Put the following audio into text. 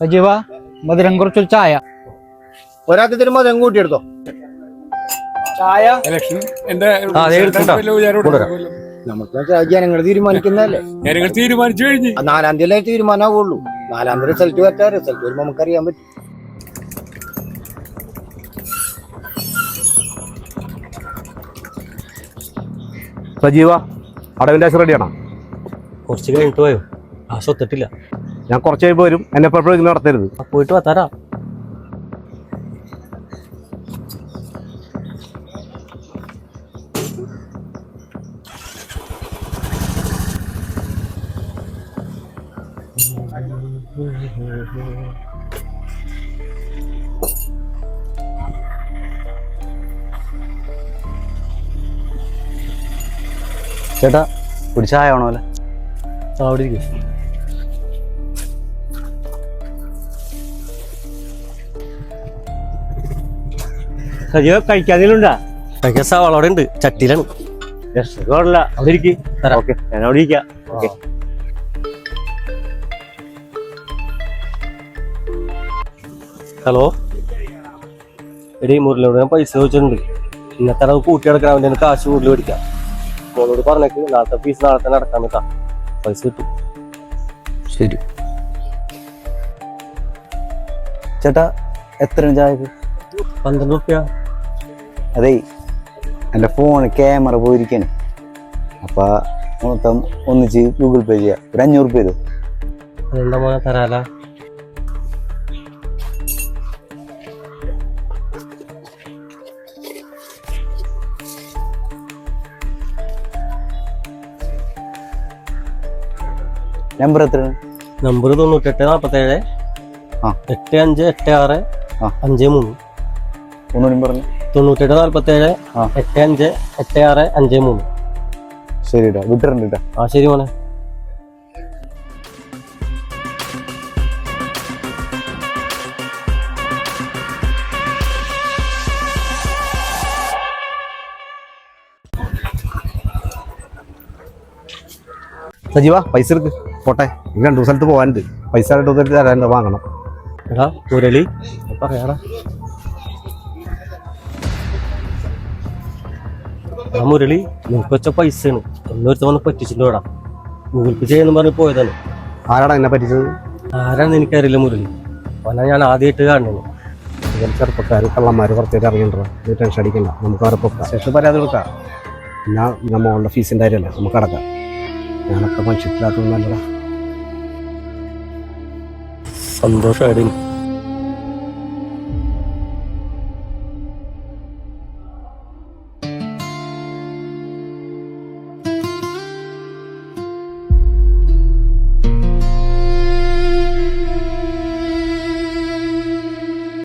സജീവ മധുരം കുറച്ചൊരു ചായ. ഒരാൾക്ക് ഇത്തിരി മധുരം കൂട്ടിയെടുത്തോ. ചായ നമുക്ക് ജനങ്ങൾ തീരുമാനിക്കുന്നതല്ലേ. ജനങ്ങൾ തീരുമാനിച്ചു കഴിഞ്ഞു. 4-ാം തീയതി തീരുമാനമാവുള്ളൂ. 4-ാം തീയതി റിസൾട്ട് വരട്ടെ. റിസൾട്ട് വരുമ്പോ നമുക്കറിയാൻ പറ്റും. സജീവ അടവിന്റെ ആശ റെഡിയാണോ? കുറച്ച് കഴിഞ്ഞിട്ട് പോയോ? ആശ ഒത്തിട്ടില്ല. ഞാൻ കുറച്ച് കഴിയുമ്പോൾ വരും. എന്നെ എപ്പോഴും നടത്തരുത്. പോയിട്ട് വത്താരാ. ചേട്ടാ ഒരു ചായ ആണോ അല്ലേ? അവിടെ ഇരിക്കും. സജീവ കഴിക്കാതിലുണ്ടാ? കഴിക്കാൻ സവാള അവിടെ ഉണ്ട്, ചട്ടിയിലാണ്. അവിടെ ഇരിക്കും. ഓക്കെ, ഞാൻ അവിടെ ഇരിക്കാം. ഓക്കെ. ഹലോ എടീ, മുരളിയോട് ഞാൻ പൈസ ചോദിച്ചിട്ടുണ്ട്. ഇന്നത്തെ അത് കൂട്ടിയെടുക്കാൻ വേണ്ടി കാശ് കൂടുതൽ മേടിക്കാം. മോളോട് പറഞ്ഞേക്ക് നാളത്തെ ഫീസ് നാളെ തന്നെ അടക്കാൻ പറ്റാം. പൈസ കിട്ടും. ശരി ചേട്ടാ, എത്രയാണ് ചായക്ക്? 12 റുപ്യ. അതേ, എൻ്റെ ഫോണ് ക്യാമറ പോയിരിക്കാണ്. അപ്പം മൊത്തം ഒന്നിച്ച് ഗൂഗിൾ പേ ചെയ്യാം. ഒരു 500 രൂപ തരുമോ? അതെന്താ മോനെ തരാല. നമ്പർ എത്രയാണ്? നമ്പർ 9847 8586 53. ഒന്നുകൂടി പറഞ്ഞു. 9847 8586 53. ശരിട്ടാ, വിട്ടിട്ടുണ്ട് കേട്ടോ. ആ ശരി മോനെ. സജീവ പൈസ എടുക്ക്, പോട്ടെ. എനിക്ക് 2 സ്ഥലത്ത് പോകാനുണ്ട്. പൈസ 2 സ്ഥലത്ത് തരാനുണ്ട്, വാങ്ങണം. എടാ മുരളി, പറയാടാ. മുരളി, നിനക്ക് വെച്ച പൈസയാണ്. എന്നൊരുത്ത വന്ന് പറ്റിച്ചിട്ടുണ്ടോടാ. ഗൂഗിൾ പേ ചെയ്യുന്ന പറഞ്ഞ് പോയതാണ്. ആരാടാ എന്നെ പറ്റിച്ചത്? ആരാണെന്ന് എനിക്കറിയില്ല മുരളി. അവനാ ഞാൻ ആദ്യമായിട്ട് കാണുന്നത്. ചെറുപ്പക്കാർ കള്ളന്മാർ കുറച്ചേരം ഇറങ്ങിയിട്ടുണ്ടോ? നീ ടെൻഷൻ അടിക്കണ്ട, നമുക്ക് അവിടെ പോക്കാം. ശേഷം പരാതി കൊടുക്കാം. ഞാൻ നമ്മളുടെ ഫീസിൻ്റെ കാര്യമല്ലേ, നമുക്ക് അടക്കാം. ഞാനൊക്കെ മനുഷ്യത്തിലാക്കുന്നത് നല്ലതാ. സന്തോഷമായിട്ട്